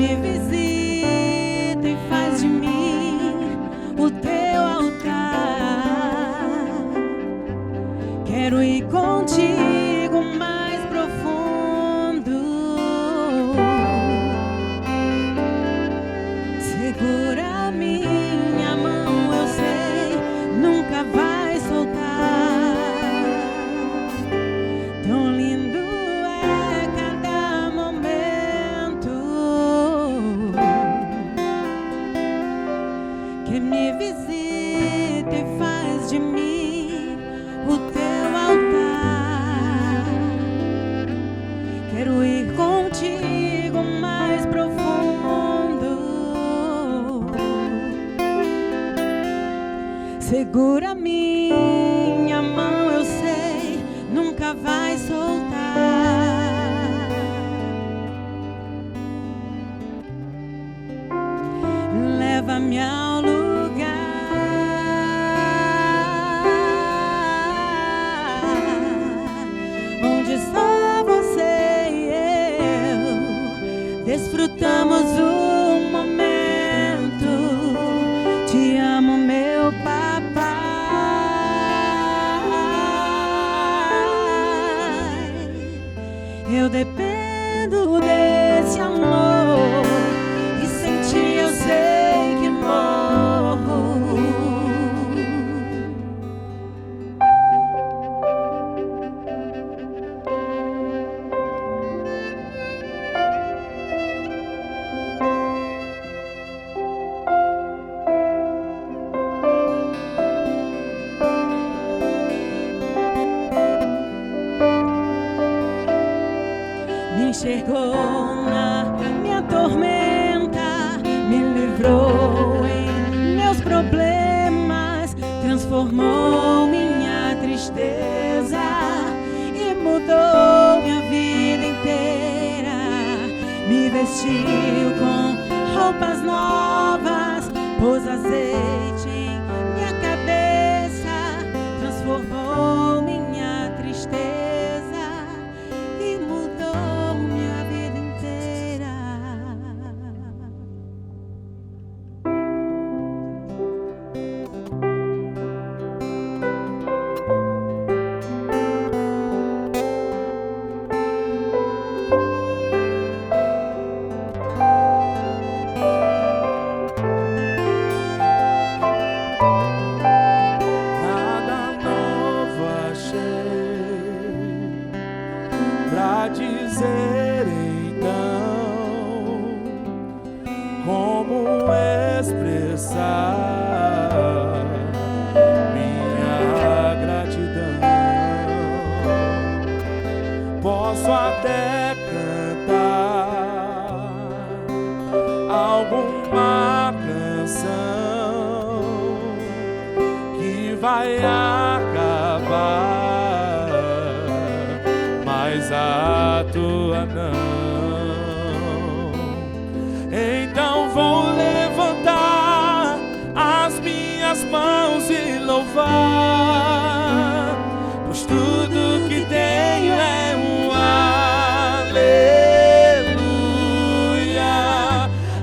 me visita e faz de mim o teu altar. Quero ir contigo mais profundo. Segura a minha mão, eu sei, nunca vai soltar. Tão lindo é cada momento que me visita e faz de mim o teu altar. Quero ir contigo mais profundo. Segura minha mão, eu sei, nunca vai soltar. Leva-me ao lugar onde só você e eu desfrutamos o momento. Te amo, meu papai. Eu dependo desse amor e sem ti eu sei que morro. Me enxergou na minha tormenta, me livrou em meus problemas, transformou minha tristeza e mudou minha vida inteira. Me vestiu com roupas novas, pôs azeite em minha cabeça, transformou minha tristeza e mudou minha vida inteira. Nada novo achei pra dizer então, como expressar minha gratidão. Posso até cantar alguma canção que vai acabar, mas a tua não. Então vou levantar as minhas mãos e louvar, pois tudo que tenho é um aleluia,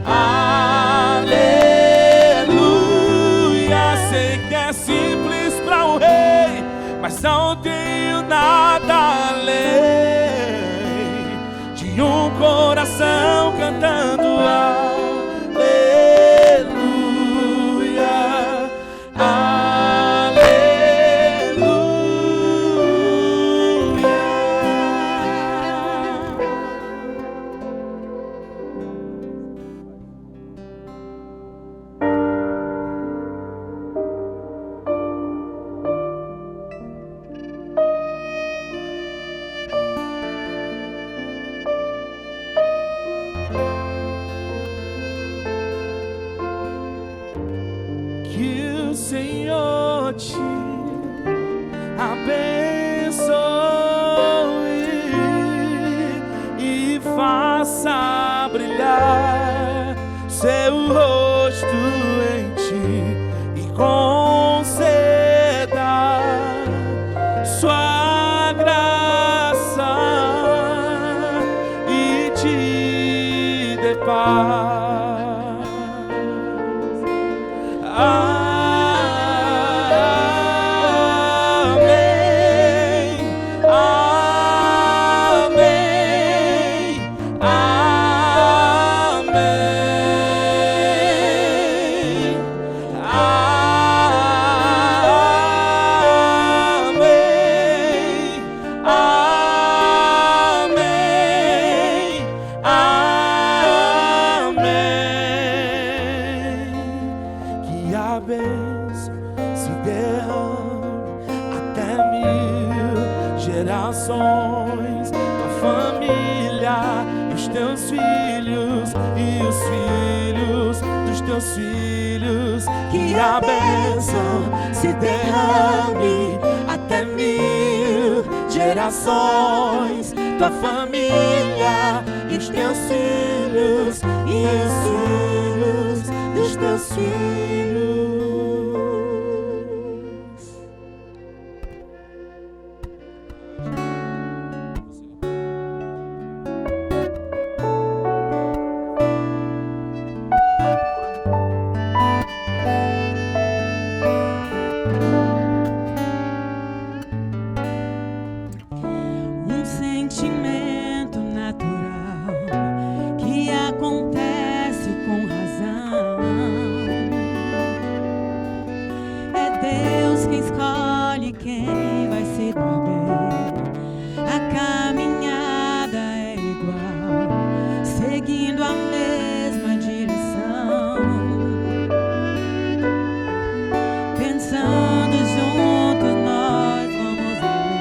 aleluia. Sei que é simples para o rei, mas não tenho nada além de um coração cantando aleluia, que o Senhor te abençoe e faça brilhar seu rosto em ti e conceda sua graça e te ter paz. Gerações, tua família, os teus filhos e os filhos dos teus filhos. Que a bênção se derrame até 1000 gerações, tua família e os teus filhos e os filhos dos teus filhos. Sentimento natural que acontece com razão. É Deus quem escolhe quem vai se dar bem. A caminhada é igual, seguindo a mesma direção. Pensando juntos nós vamos além.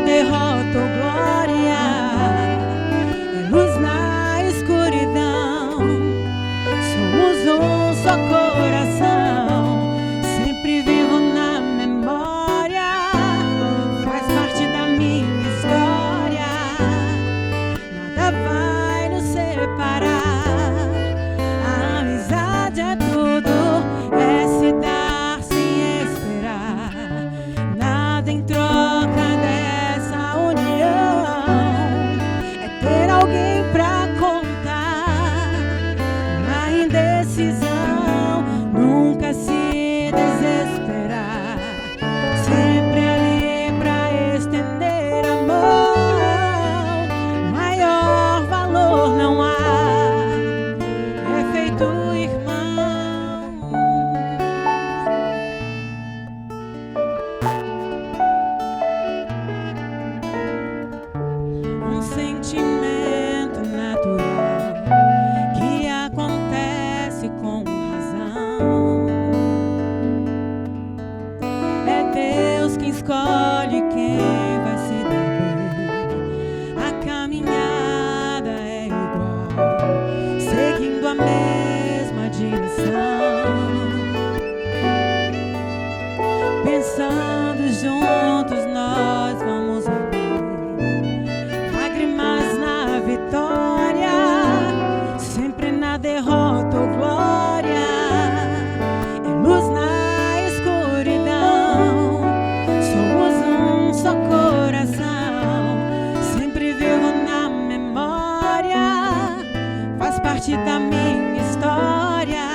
Derrota ou glória, é luz na escuridão. Somos um só coração, sempre vivo na memória. Faz parte da minha história, nada vai nos separar. A amizade é tudo, é se dar sem esperar. Nada em troca dessa união, é ter alguém pra contar. Na indecisão, nunca se desesperar. Sempre ali pra estender a mão. Maior valor não há, é feito irmão. Um sentimento natural que acontece com razão. É Deus quem escolhe quem vai se dar bem. A caminhada é igual, seguindo a mesma direção. Pensando juntos nós vamos além. Lágrimas na vitória, sempre na derrota ou glória. É luz na escuridão, somos um só coração, sempre vivo na memória. Faz parte da minha história,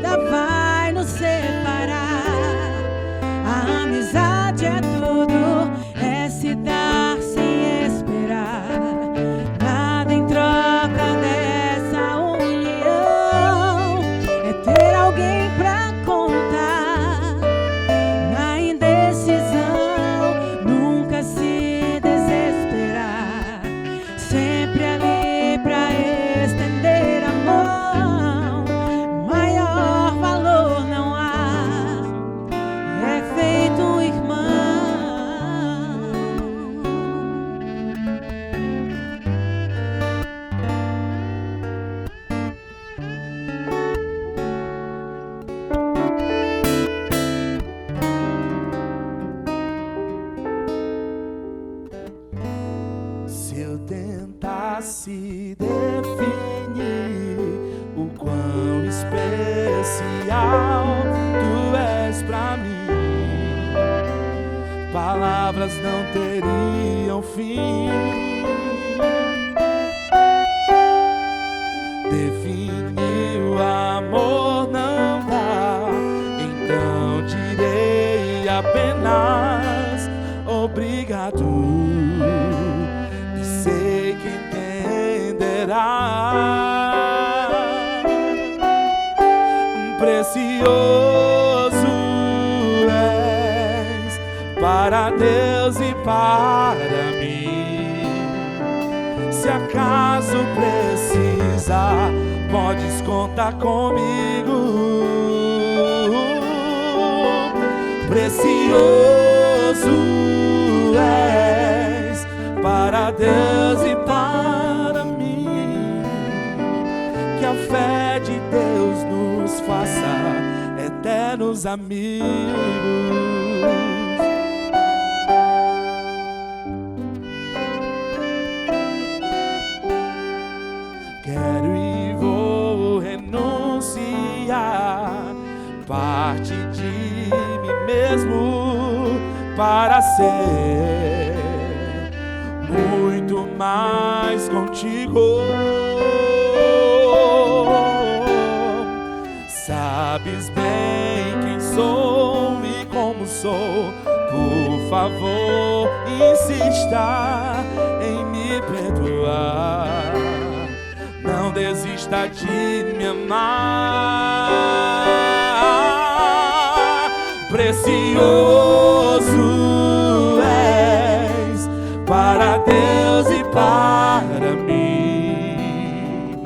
nada vai nos separar. A amizade é tudo, é se dar sem esperar. Nada em troca dessa união, é ter alguém pra contar. Na indecisão, nunca se desesperar. Sempre ali pra estender a mão. Maior valor não há, é feito um irmão. Se eu tentasse definir o quão especial tu és pra mim, palavras elas não teriam fim. Definir o amor não dá, então direi apenas obrigado. E sei que entenderá. Precioso és para Deus e para mim. Se acaso precisar, podes contar comigo. Precioso és para Deus e para mim. Que a fé de Deus nos faça eternos amigos. Quero e vou renunciar parte de mim mesmo para ser muito mais contigo. Sabes bem quem sou e como sou. Por favor, insista em me perdoar. Não desista de me amar. Precioso és para Deus e para mim.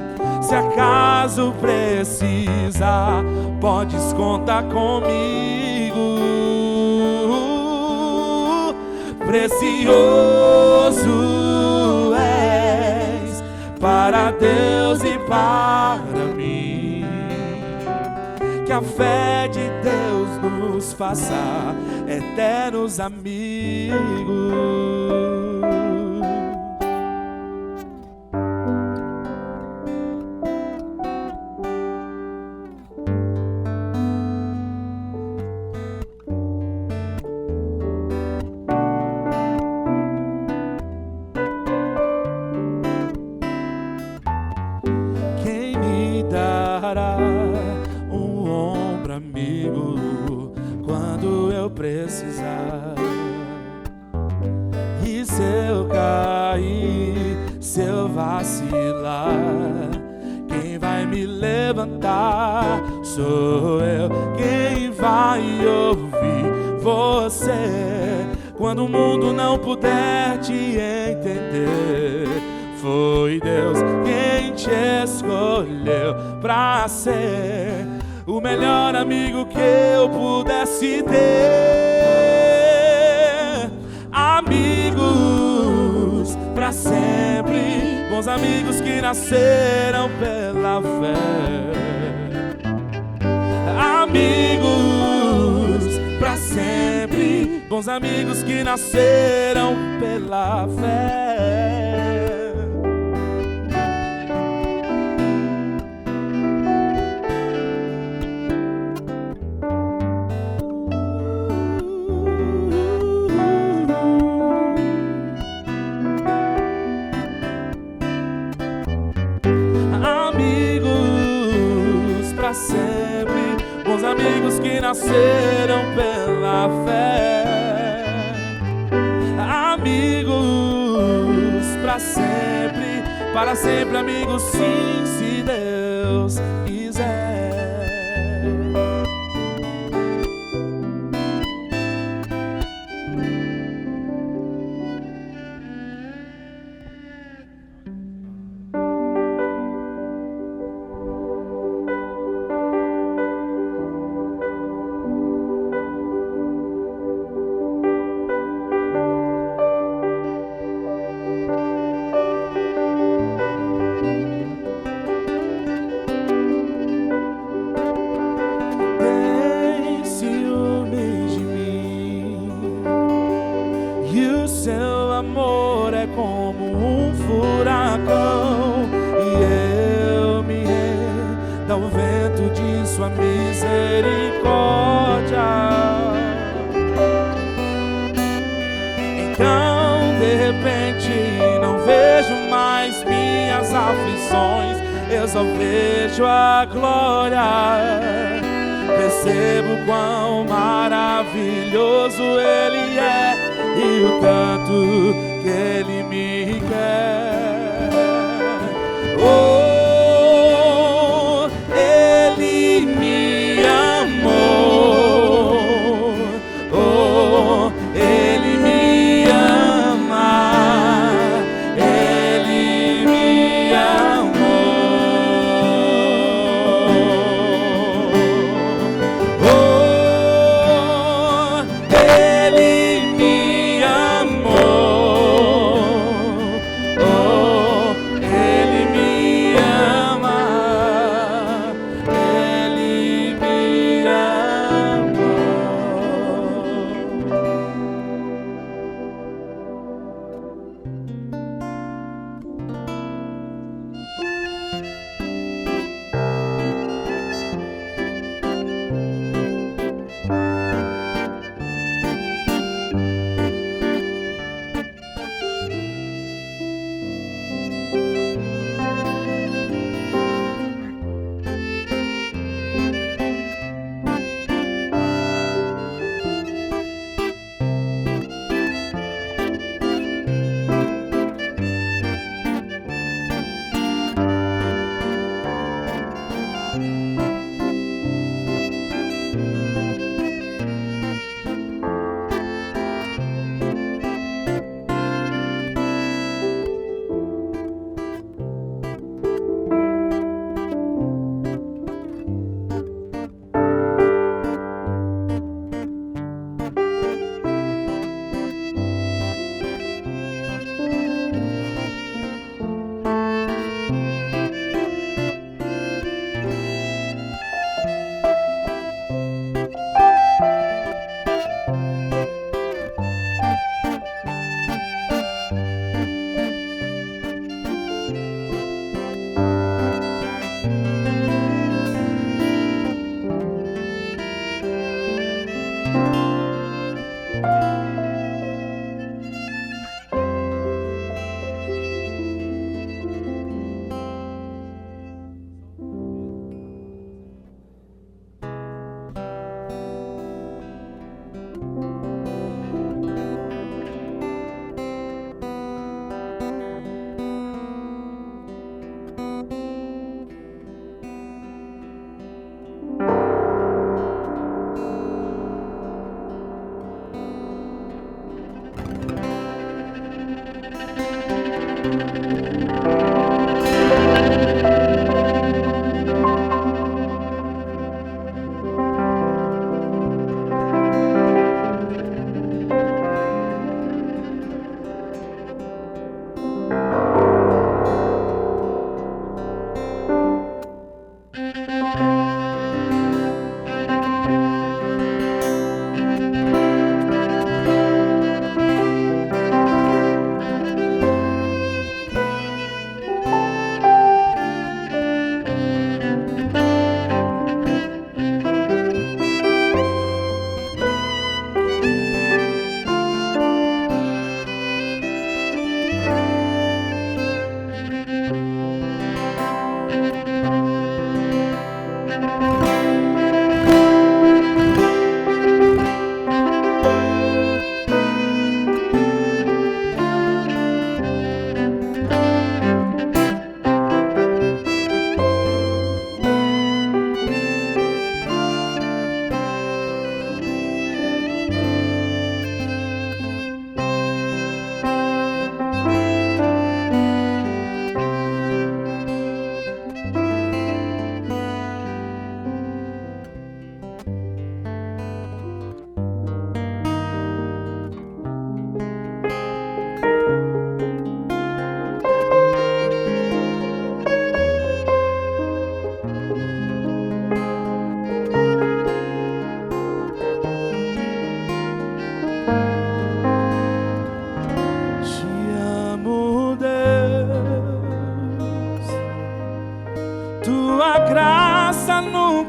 Se acaso precisar, podes contar comigo. Precioso és para Deus e para mim. Que a fé de Deus nos faça eternos amigos. Um ombro amigo quando eu precisar. E se eu cair, se eu vacilar, quem vai me levantar sou eu. Quem vai ouvir você quando o mundo não puder te entender. Foi Deus quem te escolheu pra ser o melhor amigo que eu pudesse ter. Amigos pra sempre, bons amigos que nasceram pela fé. Amigos pra sempre, bons amigos que nasceram pela fé. Sempre, bons amigos que nasceram pela fé. Amigos pra sempre, para sempre amigos, sim, se Deus quiser. Seu amor é como um furacão e eu me rendo ao vento de sua misericórdia. furacão, de repente não vejo mais minhas aflições, eu só vejo a glória. Percebo quão maravilhoso Ele é e o tanto que Ele me quer. Oh, Ele me amou. Oh, Ele me ama. Ele me amou. Oh, Ele me amou. Oh, Ele me ama. Ele me amou.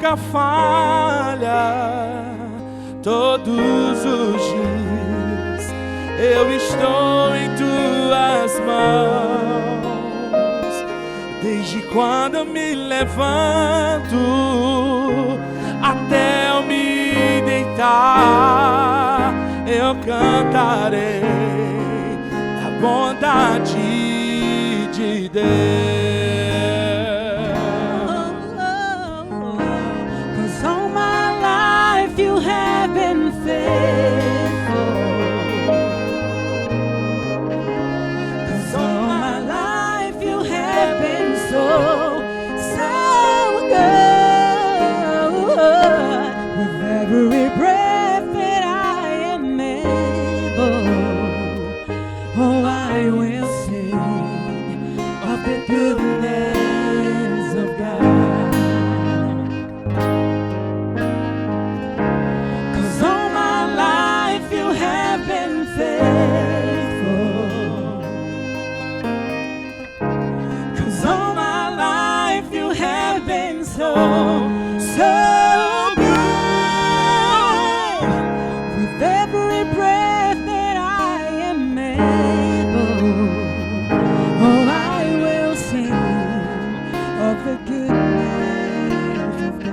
nunca falha. Todos os dias eu estou em tuas mãos. Desde quando eu me levanto até eu me deitar, eu cantarei a bondade de Deus. 'Cause all my life you have been faithful. 'Cause all my life you have been so good. With every breath that I am able, oh, I will sing of the goodness of God. 'Cause all my life you have been faithful. 'Cause all my life you have been so good. With every breath that I am able, oh, I will sing of the goodness of God.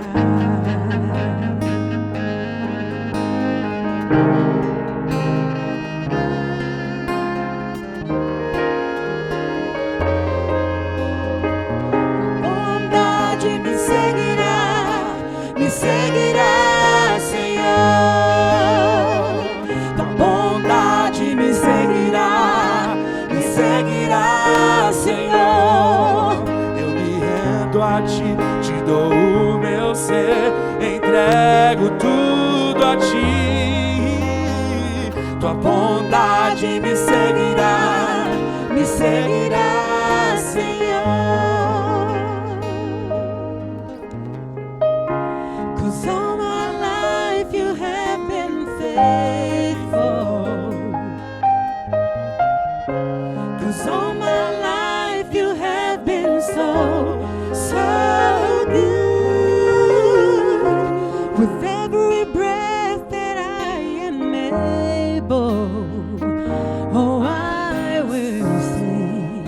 Bondade me seguirá, Senhor. Tua bondade me seguirá, Senhor. Eu me rendo a ti, te dou o meu ser, entrego tudo a ti. Tua bondade me seguirá, Senhor. 'Cause all my life you have been faithful. 'Cause all my life you have been so good. With every breath that I am able, oh, I will sing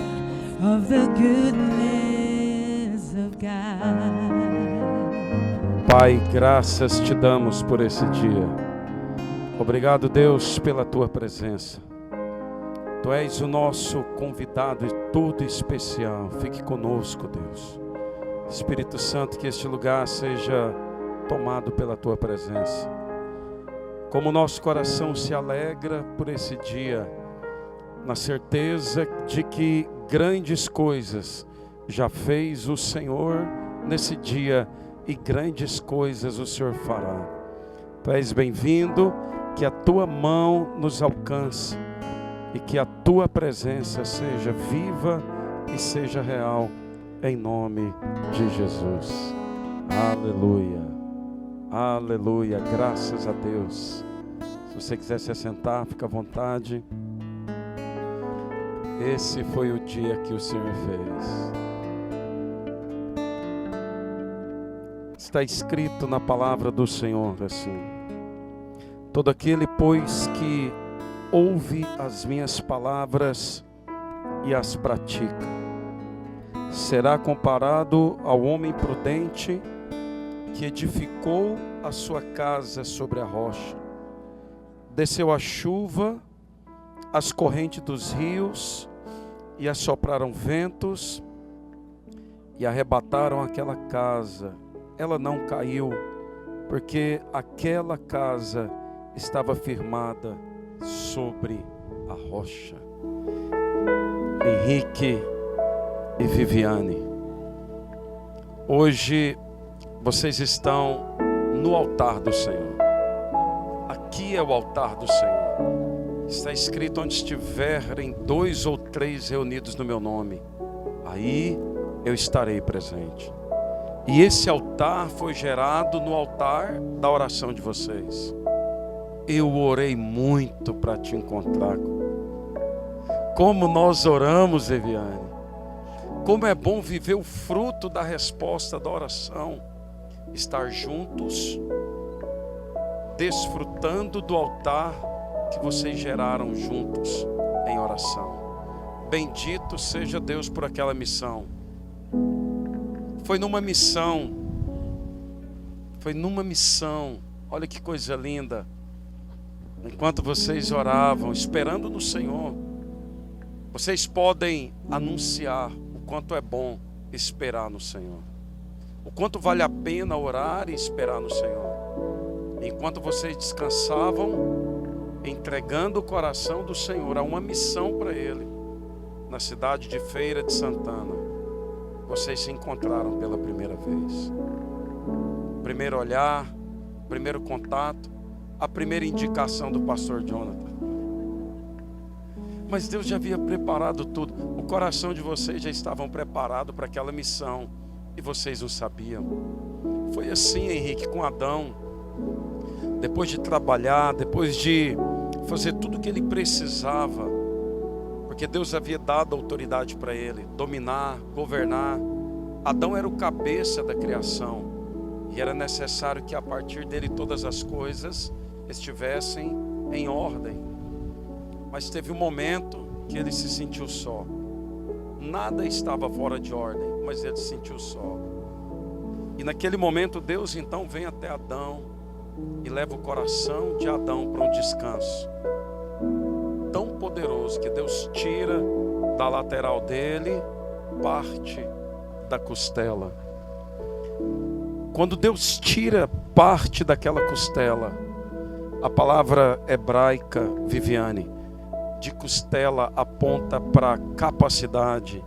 of the goodness of God. Pai, graças te damos por esse dia. Obrigado, Deus, pela tua presença. Tu és o nosso convidado e tudo especial. Fique conosco, Deus. Espírito Santo, que este lugar seja tomado pela tua presença. Como nosso coração se alegra por esse dia, na certeza de que grandes coisas já fez o Senhor nesse dia e grandes coisas o Senhor fará. Tu és bem-vindo, que a tua mão nos alcance e que a tua presença seja viva e seja real, em nome de Jesus. Aleluia, aleluia, graças a Deus. Se você quiser se assentar, fica à vontade. Esse foi o dia que o Senhor fez. Está escrito na palavra do Senhor assim: todo aquele, pois, que ouve as minhas palavras e as pratica, será comparado ao homem prudente que edificou a sua casa sobre a rocha. Desceu a chuva, as correntes dos rios, e assopraram ventos, e arrebataram aquela casa. Ela não caiu, porque aquela casa estava firmada sobre a rocha. Henrique e Viviane, hoje vocês estão no altar do Senhor. Aqui é o altar do Senhor. Está escrito: onde estiverem 2 ou 3 reunidos no meu nome, aí eu estarei presente. E esse altar foi gerado no altar da oração de vocês. Eu orei muito para te encontrar. Como nós oramos, Eviane. Como é bom viver o fruto da resposta da oração. Estar juntos, desfrutando do altar que vocês geraram juntos em oração. Bendito seja Deus por aquela missão. Foi numa missão, olha que coisa linda. Enquanto vocês oravam, esperando no Senhor, vocês podem anunciar o quanto é bom esperar no Senhor, o quanto vale a pena orar e esperar no Senhor. Enquanto vocês descansavam, entregando o coração do Senhor a uma missão para Ele, na cidade de Feira de Santana, vocês se encontraram pela primeira vez. Primeiro olhar, primeiro contato, a primeira indicação do pastor Jonathan. Mas Deus já havia preparado tudo. O coração de vocês já estavam preparado para aquela missão e vocês não sabiam. Foi assim, Henrique, com Adão. Depois de trabalhar, depois de fazer tudo o que ele precisava, porque Deus havia dado autoridade para ele, dominar, governar. Adão era o cabeça da criação e era necessário que a partir dele todas as coisas estivessem em ordem. Mas teve um momento que ele se sentiu só. Nada estava fora de ordem, mas ele se sentiu só. E naquele momento Deus então vem até Adão e leva o coração de Adão para um descanso tão poderoso que Deus tira da lateral dele parte da costela. Quando Deus tira parte daquela costela, a palavra hebraica, Viviane, de costela aponta para capacidade,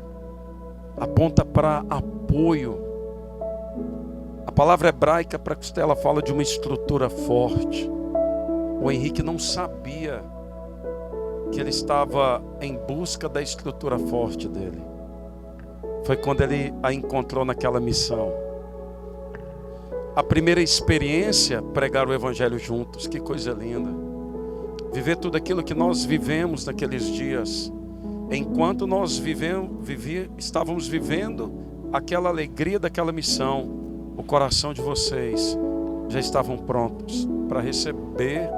aponta para apoio. A palavra hebraica para costela fala de uma estrutura forte. O Henrique não sabia que ele estava em busca da estrutura forte dele. Foi quando ele a encontrou naquela missão. A primeira experiência, pregar o evangelho juntos, que coisa linda. Viver tudo aquilo que nós vivemos naqueles dias. Enquanto nós estávamos vivendo aquela alegria daquela missão, o coração de vocês já estavam prontos para receber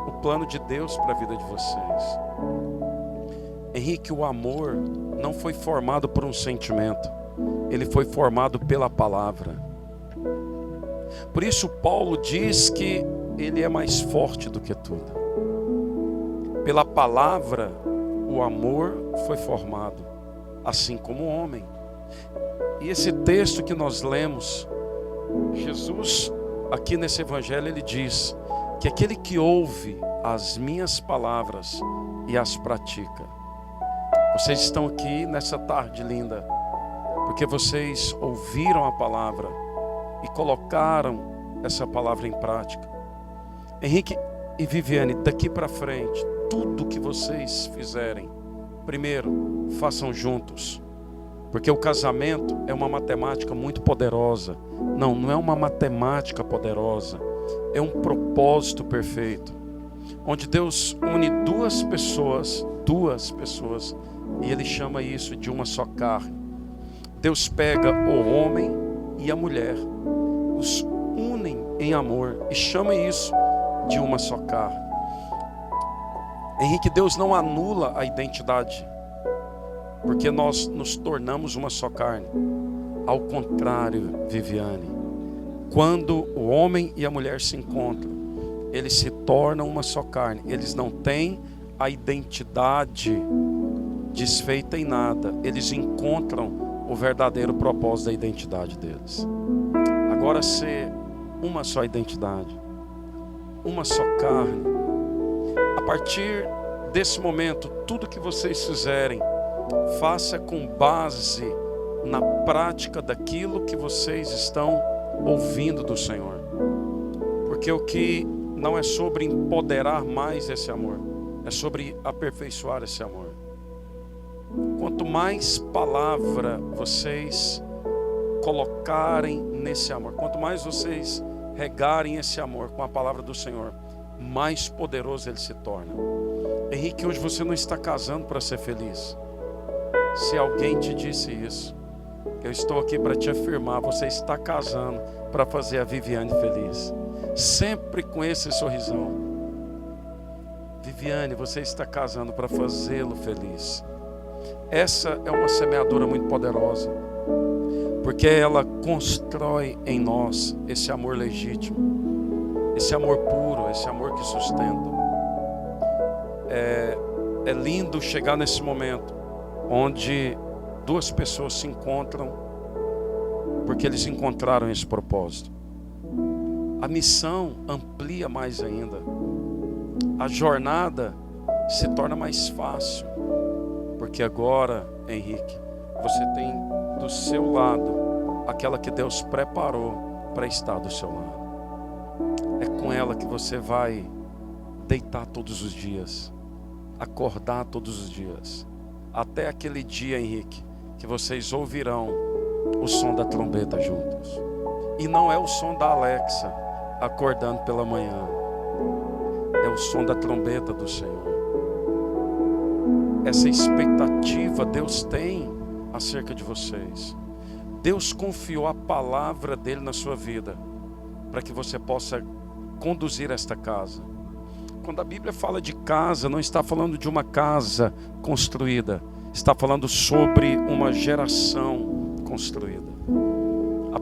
o plano de Deus para a vida de vocês. Henrique, o amor não foi formado por um sentimento, ele foi formado pela palavra. Por isso Paulo diz que ele é mais forte do que tudo. Pela palavra, o amor foi formado, assim como o homem. E esse texto que nós lemos, Jesus, aqui nesse evangelho, ele diz que aquele que ouve as minhas palavras e as pratica. Vocês estão aqui nessa tarde linda, porque vocês ouviram a palavra e colocaram essa palavra em prática. Henrique e Viviane, daqui para frente, tudo que vocês fizerem, primeiro, façam juntos. Porque o casamento é uma matemática muito poderosa. Não é uma matemática poderosa. É um propósito perfeito. Onde Deus une duas pessoas, e Ele chama isso de uma só carne. Deus pega o homem e a mulher, os unem em amor e chama isso de uma só carne. Henrique, Deus não anula a identidade, porque nós nos tornamos uma só carne. Ao contrário, Viviane, quando o homem e a mulher se encontram, eles se tornam uma só carne. Eles não têm a identidade desfeita em nada. Eles encontram o verdadeiro propósito da identidade deles. Agora, ser uma só identidade, uma só carne. A partir desse momento, tudo que vocês fizerem, faça com base na prática daquilo que vocês estão ouvindo do Senhor. Porque o que não é sobre empoderar mais esse amor, é sobre aperfeiçoar esse amor. Quanto mais palavra vocês colocarem nesse amor, quanto mais vocês regarem esse amor com a palavra do Senhor, mais poderoso ele se torna. Henrique, hoje você não está casando para ser feliz. Se alguém te disse isso, eu estou aqui para te afirmar, você está casando para fazer a Viviane feliz. Sempre com esse sorrisão. Viviane, você está casando para fazê-lo feliz. Essa é uma semeadura muito poderosa, porque ela constrói em nós esse amor legítimo, esse amor puro, esse amor que sustenta. É lindo chegar nesse momento onde duas pessoas se encontram porque eles encontraram esse propósito. A missão amplia mais ainda. A jornada se torna mais fácil, porque agora, Henrique, você tem do seu lado aquela que Deus preparou para estar do seu lado. É com ela que você vai deitar todos os dias, acordar todos os dias, até aquele dia, Henrique, que vocês ouvirão o som da trombeta juntos. E não é o som da Alexa acordando pela manhã, é o som da trombeta do Senhor. Essa expectativa Deus tem acerca de vocês. Deus confiou a palavra dele na sua vida para que você possa conduzir esta casa. Quando a Bíblia fala de casa, não está falando de uma casa construída, está falando sobre uma geração construída. A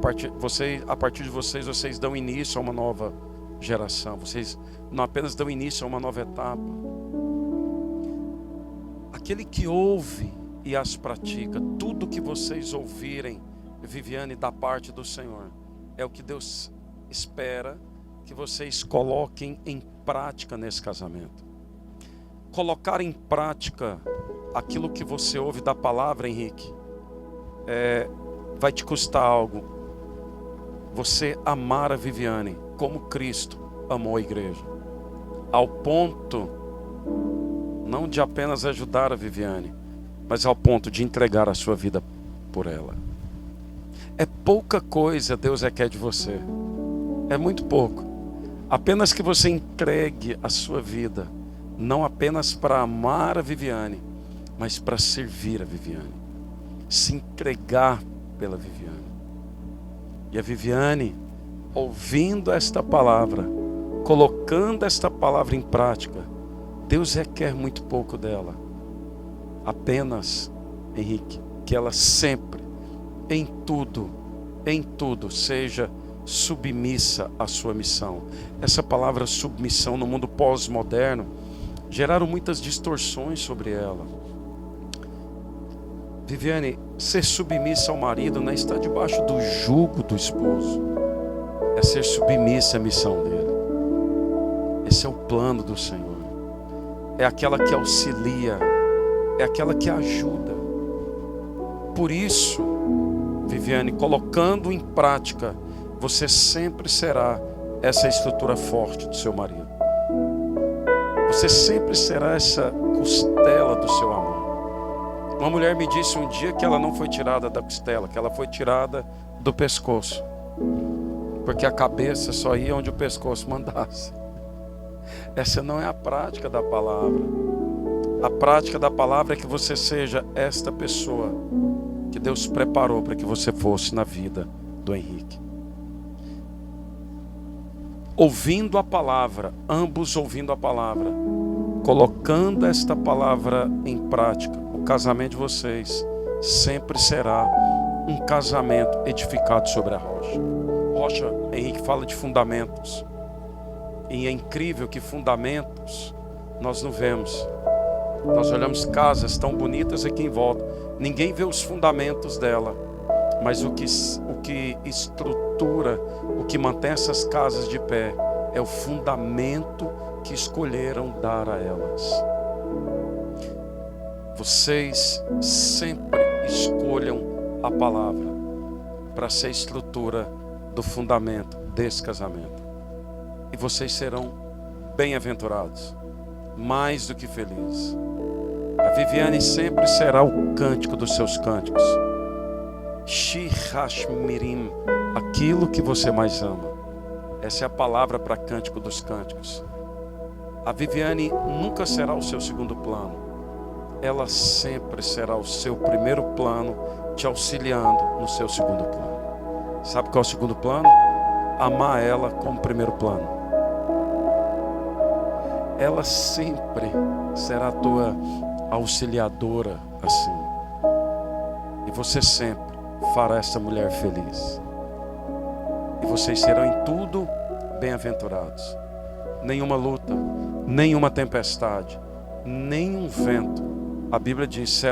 partir de vocês dão início a uma nova geração. Vocês não apenas dão início a uma nova etapa. Aquele que ouve e as pratica, tudo que vocês ouvirem, Viviane, da parte do Senhor, é o que Deus espera que vocês coloquem em prática nesse casamento. Colocar em prática aquilo que você ouve da palavra, Henrique, vai te custar algo. Você amar a Viviane como Cristo amou a igreja, ao ponto não de apenas ajudar a Viviane, mas ao ponto de entregar a sua vida por ela. É pouca coisa Deus requer de você, é muito pouco. Apenas que você entregue a sua vida, não apenas para amar a Viviane, mas para servir a Viviane, se entregar pela Viviane. E a Viviane, ouvindo esta palavra, colocando esta palavra em prática, Deus requer muito pouco dela. Apenas, Henrique, que ela sempre, em tudo, seja submissa à sua missão. Essa palavra submissão no mundo pós-moderno geraram muitas distorções sobre ela. Viviane, ser submissa ao marido não é estar debaixo do jugo do esposo, é ser submissa à missão dele. Esse é o plano do Senhor. É aquela que auxilia, é aquela que ajuda. Por isso, Viviane, colocando em prática, você sempre será essa estrutura forte do seu marido. Você sempre será essa costela do seu amor. Uma mulher me disse um dia que ela não foi tirada da costela, que ela foi tirada do pescoço, porque a cabeça só ia onde o pescoço mandasse. Essa não é a prática da palavra. A prática da palavra é que você seja esta pessoa que Deus preparou para que você fosse na vida do Henrique. Ouvindo a palavra, ambos ouvindo a palavra, colocando esta palavra em prática, o casamento de vocês sempre será um casamento edificado sobre a rocha. Rocha, Henrique fala de fundamentos. E é incrível que fundamentos nós não vemos. Nós olhamos casas tão bonitas aqui em volta, ninguém vê os fundamentos dela, mas o que estrutura, o que mantém essas casas de pé é o fundamento que escolheram dar a elas. Vocês sempre escolham a palavra para ser a estrutura do fundamento desse casamento. E vocês serão bem-aventurados, mais do que felizes. A Viviane sempre será o cântico dos seus cânticos. Shirashmirim, aquilo que você mais ama. Essa é a palavra para cântico dos cânticos. A Viviane nunca será o seu segundo plano. Ela sempre será o seu primeiro plano, te auxiliando no seu segundo plano. Sabe qual é o segundo plano? Amar ela como primeiro plano. ela sempre será tua auxiliadora assim. E você sempre fará essa mulher feliz. E vocês serão em tudo bem-aventurados. Nenhuma luta, nenhuma tempestade, nenhum vento. A Bíblia diz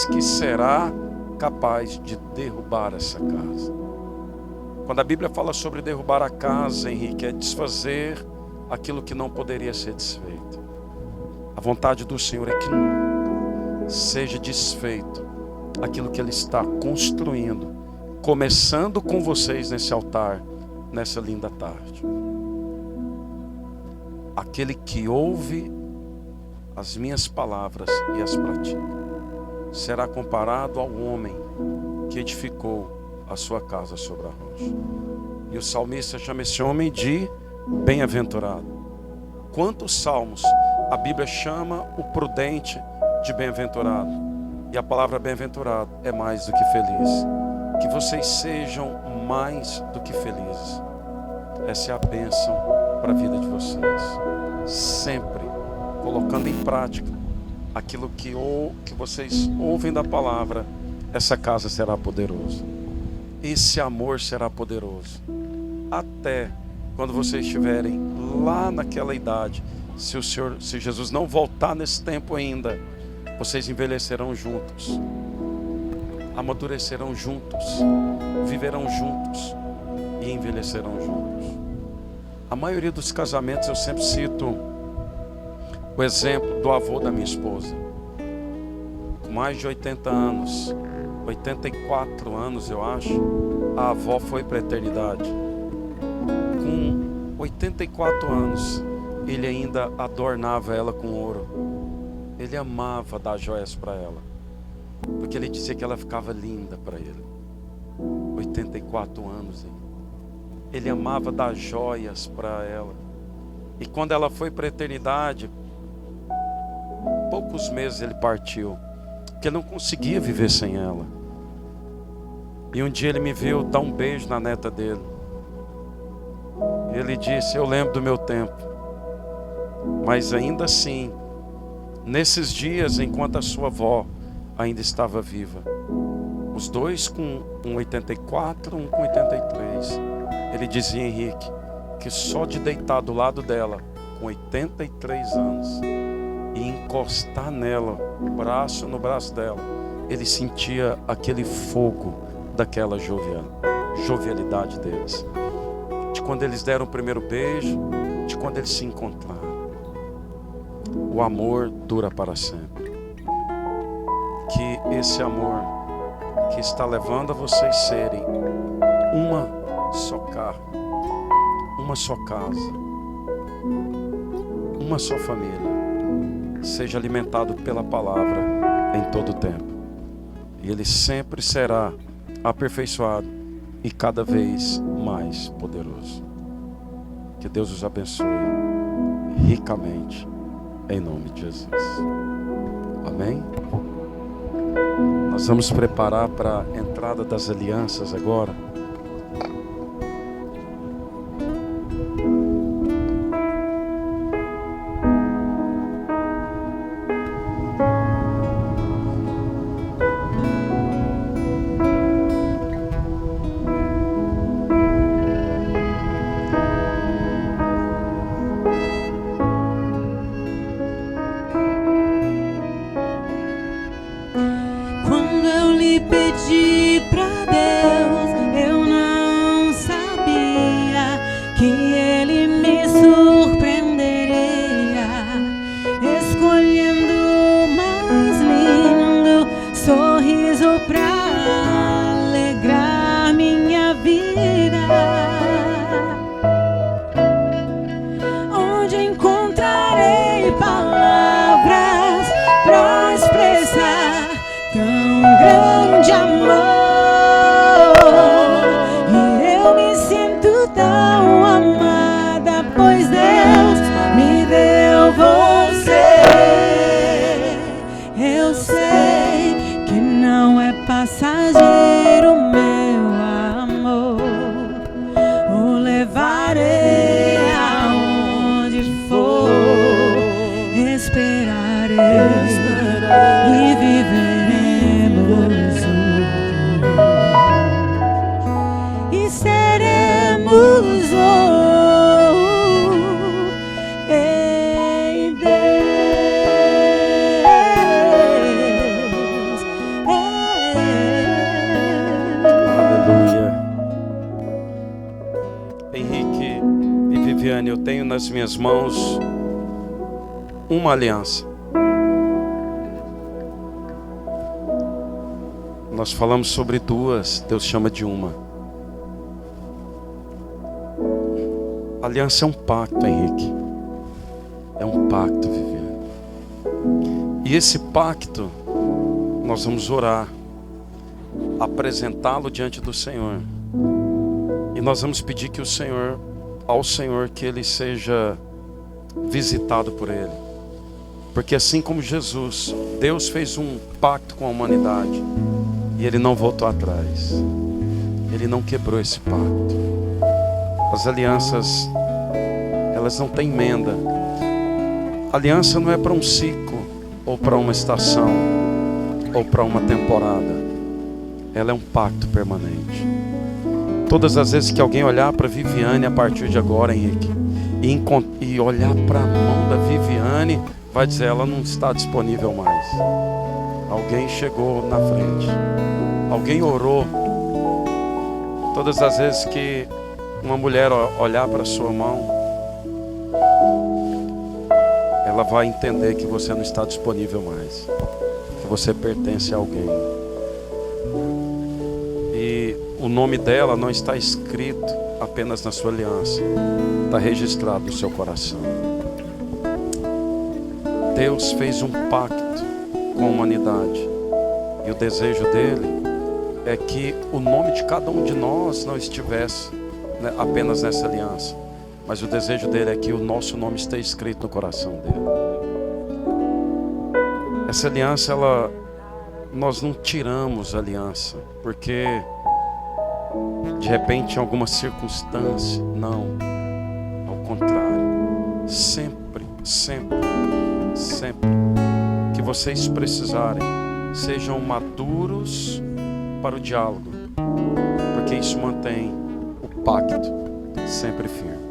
que será capaz de derrubar essa casa. Quando a Bíblia fala sobre derrubar a casa, Henrique, é desfazer aquilo que não poderia ser desfeito. A vontade do Senhor é que seja desfeito aquilo que Ele está construindo, começando com vocês nesse altar, nessa linda tarde. Aquele que ouve as minhas palavras e as pratica será comparado ao homem que edificou a sua casa sobre a rocha. E o salmista chama esse homem de bem-aventurado. Quantos salmos a Bíblia chama o prudente de bem-aventurado? E a palavra bem-aventurado é mais do que feliz. Que vocês sejam mais do que felizes. Essa é a bênção para a vida de vocês. Sempre colocando em prática aquilo que vocês ouvem da palavra, essa casa será poderosa. Esse amor será poderoso. Até quando vocês estiverem lá naquela idade, se Jesus não voltar nesse tempo ainda, vocês envelhecerão juntos, amadurecerão juntos, viverão juntos e envelhecerão juntos. A maioria dos casamentos eu sempre cito o exemplo do avô da minha esposa. Com mais de 80 anos, 84 anos eu acho, a avó foi para a eternidade. Com 84 anos, ele ainda adornava ela com ouro. Ele amava dar joias para ela, porque ele dizia que ela ficava linda para ele. 84 anos ainda. Ele amava dar joias para ela. E quando ela foi para a eternidade, poucos meses ele partiu, porque ele não conseguia viver sem ela. E um dia ele me viu dar um beijo na neta dele. Ele disse: eu lembro do meu tempo, mas ainda assim, nesses dias, enquanto a sua avó ainda estava viva, os dois com 84, um com 83, ele dizia, Henrique, que só de deitar do lado dela com 83 anos e encostar nela, braço no braço dela, ele sentia aquele fogo daquela jovialidade deles, de quando eles deram o primeiro beijo, de quando eles se encontraram. O amor dura para sempre. Que esse amor que está levando a vocês serem uma só carne, uma só casa, uma só família, seja alimentado pela palavra em todo o tempo. E ele sempre será aperfeiçoado e cada vez mais poderoso. Que Deus os abençoe ricamente, em nome de Jesus. Amém? Nós vamos preparar para a entrada das alianças agora. Quando eu lhe pedi pra Deus, eu não sabia que Ele me surpreenderia, escolhendo o mais lindo sorriso pra alegrar minha vida. Onde encontrarei palavras pra expressar tão grande amor? E eu me sinto tão amada, pois Deus me deu você. Eu sei que não é passageiro meu amor, o levarei aonde for. tenho nas minhas mãos uma aliança. Nós falamos sobre duas, Deus chama de uma. A aliança é um pacto, Henrique. É um pacto, Viviane. E esse pacto, nós vamos orar, apresentá-lo diante do Senhor. E nós vamos pedir que ao Senhor que Ele seja visitado por Ele. Porque assim como Jesus, Deus fez um pacto com a humanidade e Ele não voltou atrás. Ele não quebrou esse pacto. As alianças, elas não têm emenda. Aliança não é para um ciclo, ou para uma estação, ou para uma temporada. Ela é um pacto permanente. Todas as vezes que alguém olhar para Viviane a partir de agora, Henrique, e olhar para a mão da Viviane, vai dizer, ela não está disponível mais. Alguém chegou na frente. Alguém orou. Todas as vezes que uma mulher olhar para a sua mão, ela vai entender que você não está disponível mais, que você pertence a alguém. E o nome dela não está escrito apenas na sua aliança, está registrado no seu coração. Deus fez um pacto com a humanidade, e o desejo dele é que o nome de cada um de nós não estivesse, né, apenas nessa aliança, mas o desejo dele é que o nosso nome esteja escrito no coração dele. Essa aliança, nós não tiramos a aliança porque de repente em alguma circunstância, não, ao contrário, sempre que vocês precisarem, sejam maduros para o diálogo, porque isso mantém o pacto sempre firme.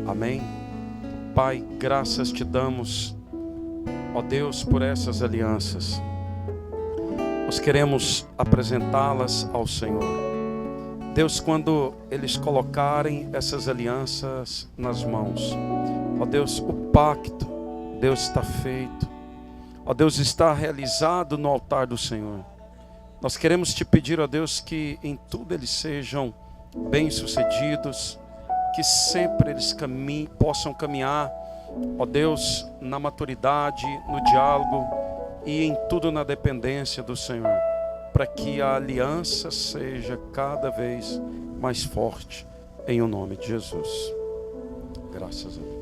Amém? Pai, graças te damos, ó Deus, por essas alianças. Nós queremos apresentá-las ao Senhor. Deus, quando eles colocarem essas alianças nas mãos, ó Deus, o pacto, Deus, está feito. Ó Deus, está realizado no altar do Senhor. Nós queremos te pedir, ó Deus, que em tudo eles sejam bem-sucedidos, que sempre eles possam caminhar, ó Deus, na maturidade, no diálogo e em tudo na dependência do Senhor, para que a aliança seja cada vez mais forte, em o nome de Jesus. Graças a Deus.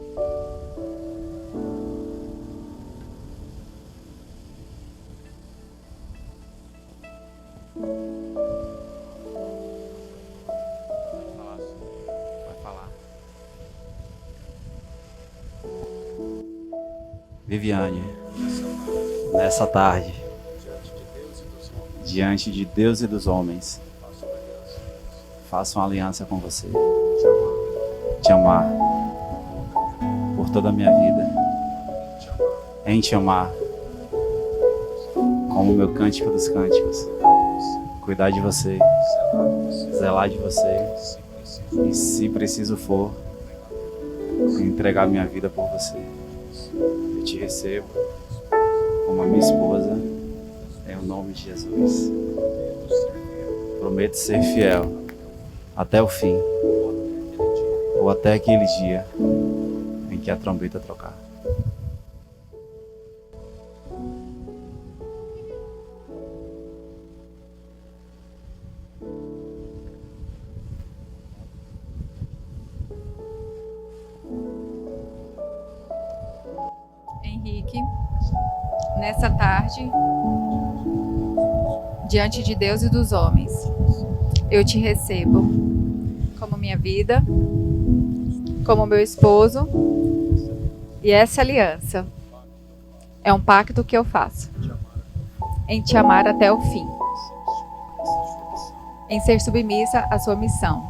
Viviane, nessa tarde, diante de Deus e dos homens, faço uma aliança com você. Te amar por toda a minha vida. Em te amar como o meu cântico dos cânticos. Cuidar de você, zelar de você e, se preciso for, entregar minha vida por você. Eu te recebo como a minha esposa, em nome de Jesus. Prometo ser fiel até o fim, ou até aquele dia em que a trombeta trocar. Henrique, nessa tarde, diante de Deus e dos homens, eu te recebo como minha vida, como meu esposo, e essa aliança é um pacto que eu faço em te amar até o fim, em ser submissa à sua missão,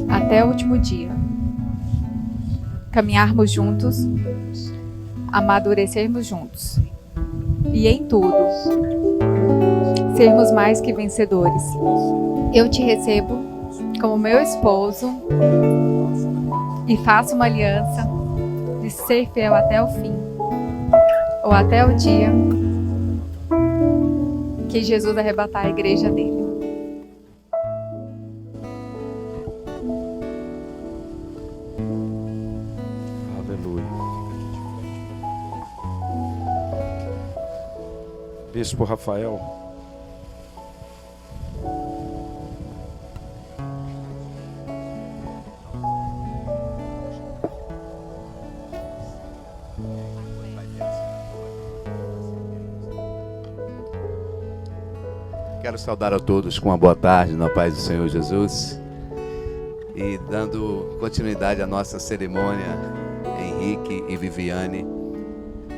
até o último dia, caminharmos juntos, amadurecermos juntos e em tudo sermos mais que vencedores. Eu te recebo como meu esposo e faça uma aliança de ser fiel até o fim, ou até o dia que Jesus arrebatar a igreja dele. Aleluia. Bispo Rafael. Quero saudar a todos com uma boa tarde, na paz do Senhor Jesus. E dando continuidade à nossa cerimônia, Henrique e Viviane,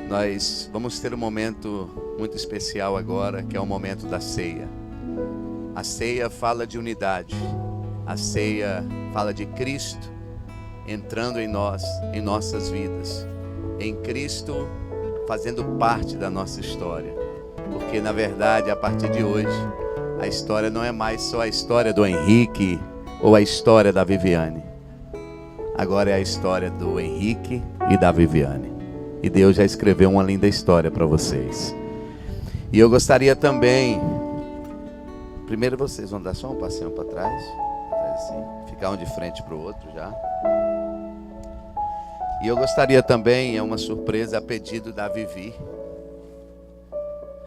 nós vamos ter um momento muito especial agora, que é o momento da ceia. A ceia fala de unidade, a ceia fala de Cristo entrando em nós, em nossas vidas, em Cristo fazendo parte da nossa história. Porque na verdade, a partir de hoje, a história não é mais só a história do Henrique ou a história da Viviane. Agora é a história do Henrique e da Viviane. E Deus já escreveu uma linda história para vocês. E eu gostaria também, primeiro vocês vão dar só um passinho para trás, assim, ficar um de frente para o outro já. E eu gostaria também, é uma surpresa a pedido da Vivi,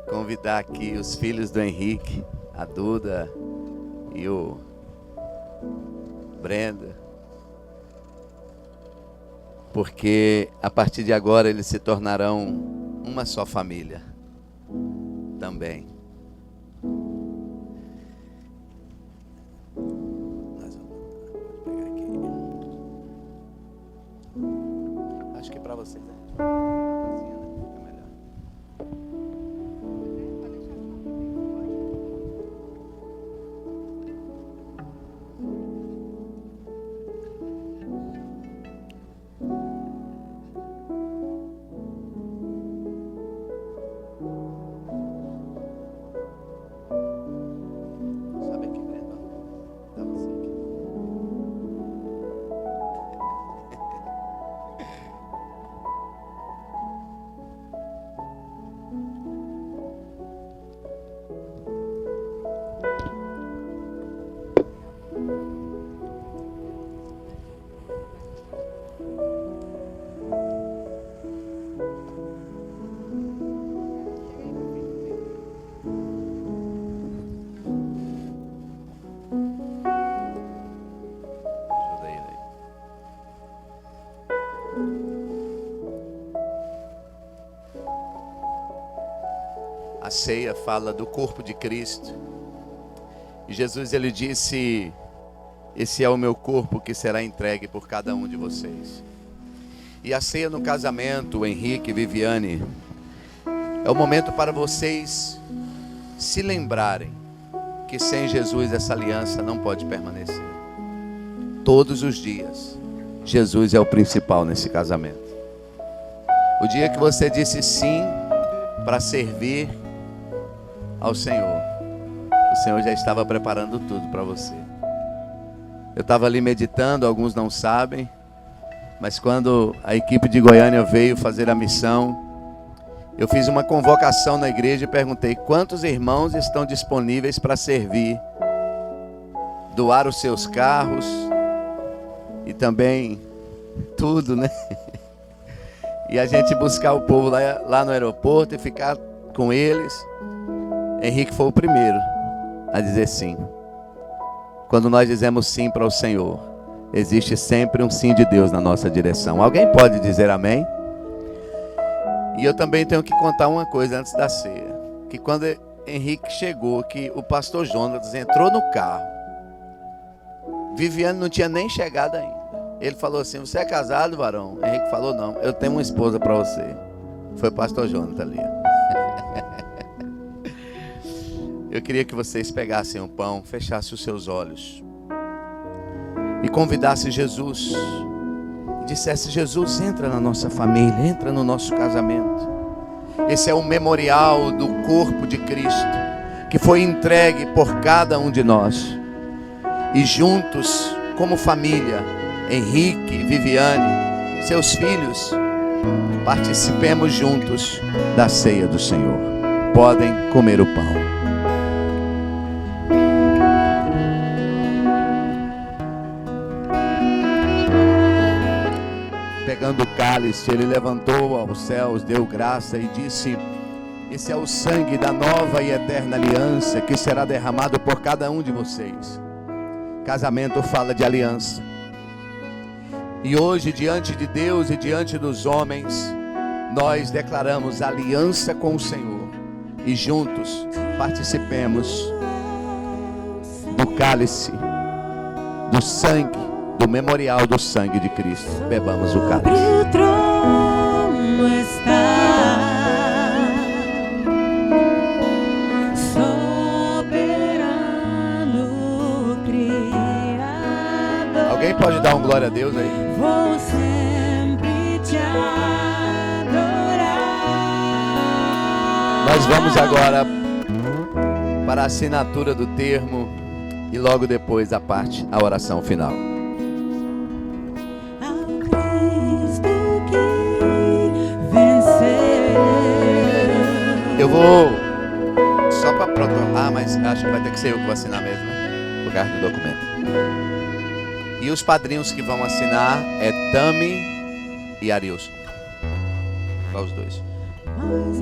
convidar aqui os filhos do Henrique, a Duda e o Brenda, porque a partir de agora eles se tornarão uma só família também. Nós vamos pegar aqui. Acho que para vocês é melhor. Sabe aqui, Brenda? Dá você aqui. Ajuda ele aí. A ceia fala do corpo de Cristo. E Jesus, ele disse: esse é o meu corpo que será entregue por cada um de vocês. E a ceia no casamento, Henrique e Viviane, é o momento para vocês se lembrarem que sem Jesus essa aliança não pode permanecer. Todos os dias, Jesus é o principal nesse casamento. O dia que você disse sim para servir ao Senhor, o Senhor já estava preparando tudo para você. Eu estava ali meditando, alguns não sabem, mas quando a equipe de Goiânia veio fazer a missão, eu fiz uma convocação na igreja e perguntei: quantos irmãos estão disponíveis para servir, doar os seus carros e também tudo, né? E a gente buscar o povo lá no aeroporto e ficar com eles. Henrique foi o primeiro a dizer sim. Quando nós dizemos sim para o Senhor, existe sempre um sim de Deus na nossa direção. Alguém pode dizer amém? E eu também tenho que contar uma coisa antes da ceia. Que quando Henrique chegou, que o pastor Jonas entrou no carro, Viviane não tinha nem chegado ainda. Ele falou assim: você é casado, varão? Henrique falou: não, eu tenho uma esposa para você. Foi o pastor Jonas ali. Eu queria que vocês pegassem o pão, fechassem os seus olhos e convidassem Jesus. E dissesse: Jesus, entra na nossa família, entra no nosso casamento. Esse é o memorial do corpo de Cristo, que foi entregue por cada um de nós. E juntos, como família, Henrique, Viviane, seus filhos, participemos juntos da ceia do Senhor. Podem comer o pão. Pegando o cálice, ele levantou aos céus, deu graça e disse: esse é o sangue da nova e eterna aliança que será derramado por cada um de vocês. Casamento fala de aliança. E hoje, diante de Deus e diante dos homens, nós declaramos aliança com o Senhor. E juntos participemos do cálice, do sangue, do memorial do sangue de Cristo. Bebamos o cálice. O trono está soberano, Criador. Alguém pode dar um glória a Deus aí? Vou sempre te adorar. Nós vamos agora para a assinatura do termo e logo depois a oração final. Ao Cristo que venceu. Eu vou só para protocolar, mas acho que vai ter que ser eu que vou assinar mesmo, né? Por causa do documento. E os padrinhos que vão assinar é Tami e Arilson. Só os dois. Mas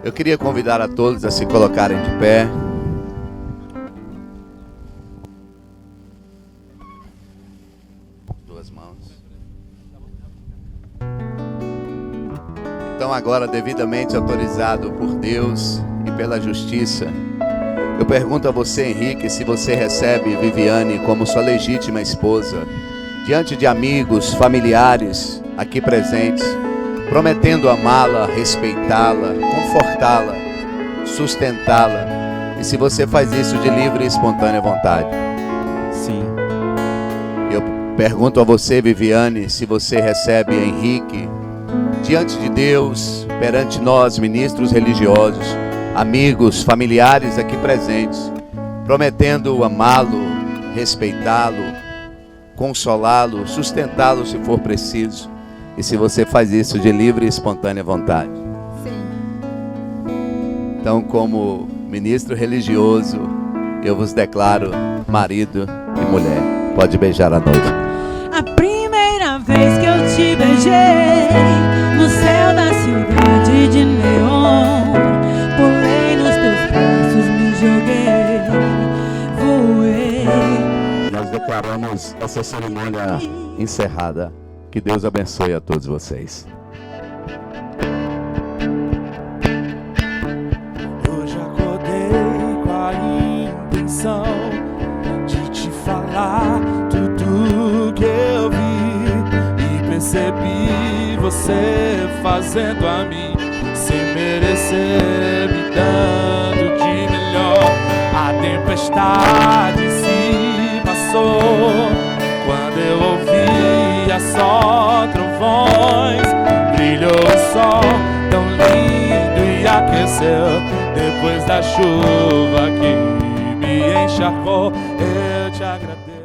eu queria convidar a todos a se colocarem de pé. Duas mãos. Então agora, devidamente autorizado por Deus e pela justiça, eu pergunto a você, Henrique, se você recebe Viviane como sua legítima esposa, diante de amigos, familiares aqui presentes, prometendo amá-la, respeitá-la, confortá-la, sustentá-la. E se você faz isso de livre e espontânea vontade? Sim. Eu pergunto a você, Viviane, se você recebe Henrique diante de Deus, perante nós, ministros religiosos, amigos, familiares aqui presentes, prometendo amá-lo, respeitá-lo, consolá-lo, sustentá-lo se for preciso. E se você faz isso de livre e espontânea vontade? Sim. Então, como ministro religioso, eu vos declaro marido e mulher. Pode beijar a noiva. A primeira vez que eu te beijei no céu da cidade de neon, pulei nos teus braços, me joguei, essa cerimônia encerrada. Que Deus abençoe a todos vocês. Hoje acordei com a intenção de te falar tudo que eu vi e percebi você fazendo a mim sem merecer, me dando de melhor. A tempestade se passou quando eu ouvia só trovões. Brilhou o sol tão lindo e aqueceu depois da chuva que me encharcou. Eu te agradeço.